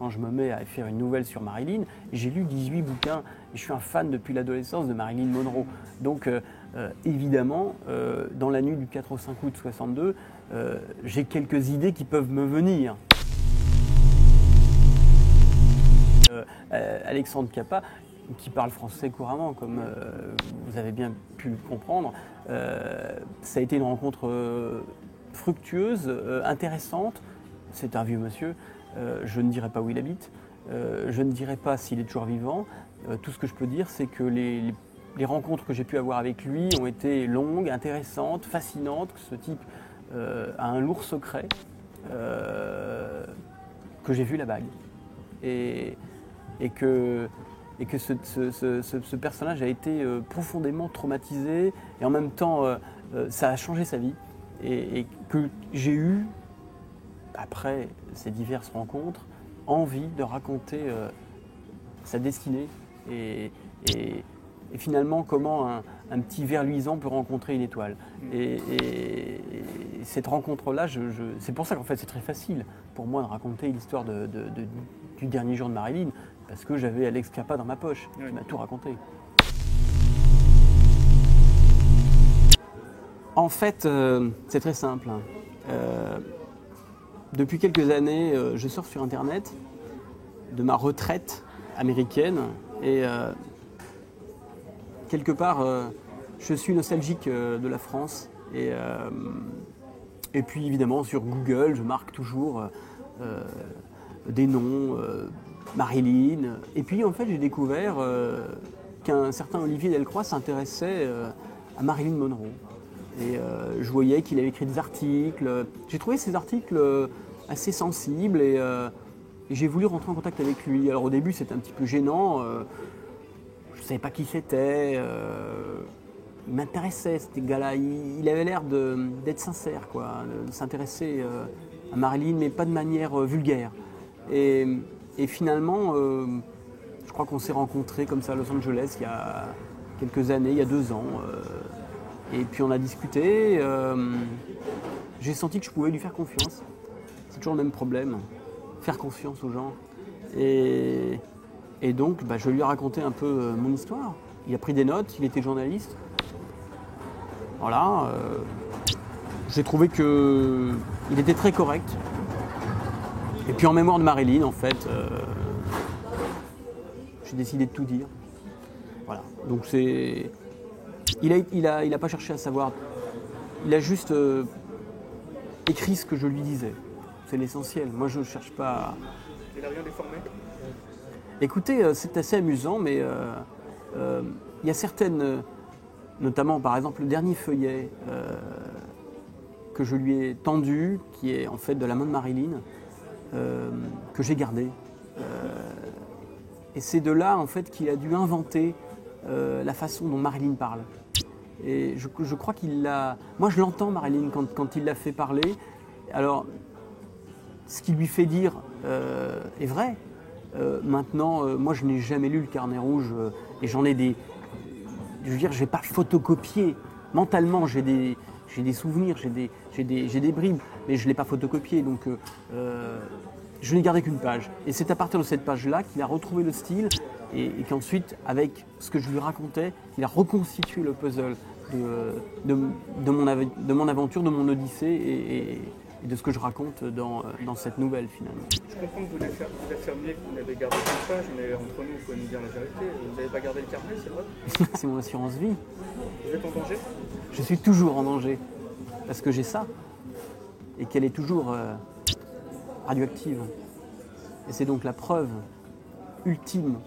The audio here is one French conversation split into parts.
quand je me mets à faire une nouvelle sur Marilyn. J'ai lu 18 bouquins et je suis un fan depuis l'adolescence de Marilyn Monroe. Donc évidemment, dans la nuit du 4 au 5 août 62, j'ai quelques idées qui peuvent me venir. Alexandre Capa, qui parle français couramment, comme vous avez bien pu le comprendre, ça a été une rencontre fructueuse, intéressante. C'est un vieux monsieur, je ne dirai pas où il habite, je ne dirai pas s'il est toujours vivant. Tout ce que je peux dire, c'est que les rencontres que j'ai pu avoir avec lui ont été longues, intéressantes, fascinantes, que ce type a un lourd secret, que j'ai vu la bague. Et que ce personnage a été profondément traumatisé et en même temps ça a changé sa vie et que j'ai eu, après ces diverses rencontres, envie de raconter sa destinée et finalement comment un petit ver luisant peut rencontrer une étoile. Et cette rencontre-là, c'est pour ça qu'en fait c'est très facile pour moi de raconter l'histoire du dernier jour de Marilyn, parce que j'avais Alex Capa dans ma poche, qui m'a tout raconté. En fait, c'est très simple. Depuis quelques années, je sors sur Internet de ma retraite américaine et quelque part, je suis nostalgique de la France. Et puis évidemment, sur Google, je marque toujours des noms, Marilyn. Et puis en fait, j'ai découvert qu'un certain Olivier Delcroix s'intéressait à Marilyn Monroe. Et je voyais qu'il avait écrit des articles. J'ai trouvé ces articles assez sensibles et j'ai voulu rentrer en contact avec lui. Alors au début, c'était un petit peu gênant. Je ne savais pas qui c'était. Il m'intéressait, ce gars-là. Il avait l'air d'être sincère, quoi, de s'intéresser à Marilyn, mais pas de manière vulgaire. Et finalement, je crois qu'on s'est rencontrés comme ça à Los Angeles il y a quelques années, il y a 2 ans. Et puis on a discuté. J'ai senti que je pouvais lui faire confiance. C'est toujours le même problème, faire confiance aux gens. Et donc, je lui ai raconté un peu mon histoire. Il a pris des notes, il était journaliste. Voilà. J'ai trouvé qu'il était très correct. Et puis en mémoire de Marilyn, en fait, j'ai décidé de tout dire. Voilà. Donc c'est... Il a pas cherché à savoir. Il a juste écrit ce que je lui disais. C'est l'essentiel. Moi, je ne cherche pas à... Il n'a rien déformé ? Écoutez, c'est assez amusant, mais il y a certaines... notamment, par exemple, le dernier feuillet que je lui ai tendu, qui est en fait de la main de Marilyn, que j'ai gardé. Et c'est de là, en fait, qu'il a dû inventer la façon dont Marilyn parle. Et je crois qu'il l'a... Moi, je l'entends, Marilyn, quand il l'a fait parler. Alors, ce qu'il lui fait dire est vrai. Maintenant, moi, je n'ai jamais lu le Carnet rouge et j'en ai des... Je veux dire, je n'ai pas photocopié. Mentalement, j'ai des souvenirs, j'ai des bribes, mais je ne l'ai pas photocopié. Donc, je n'ai gardé qu'une page. Et c'est à partir de cette page-là qu'il a retrouvé le style et qu'ensuite, avec ce que je lui racontais, il a reconstitué le puzzle de mon aventure, de mon odyssée et de ce que je raconte dans cette nouvelle, finalement. Je comprends que vous affirmiez que vous n'avez gardé qu'une page, mais entre nous, vous pouvez nous dire la vérité. Vous n'avez pas gardé le carnet, c'est vrai ? C'est mon assurance vie. Vous êtes en danger ? Je suis toujours en danger, parce que j'ai ça, et qu'elle est toujours radioactive. Et c'est donc la preuve ultime.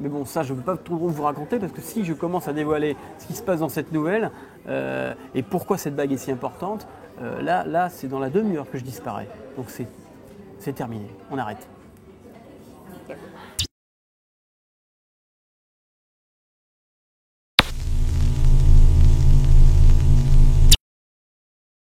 Mais bon, ça, je ne peux pas trop vous raconter, parce que si je commence à dévoiler ce qui se passe dans cette nouvelle, et pourquoi cette bague est si importante, là, c'est dans la demi-heure que je disparais. Donc c'est terminé, on arrête. D'accord.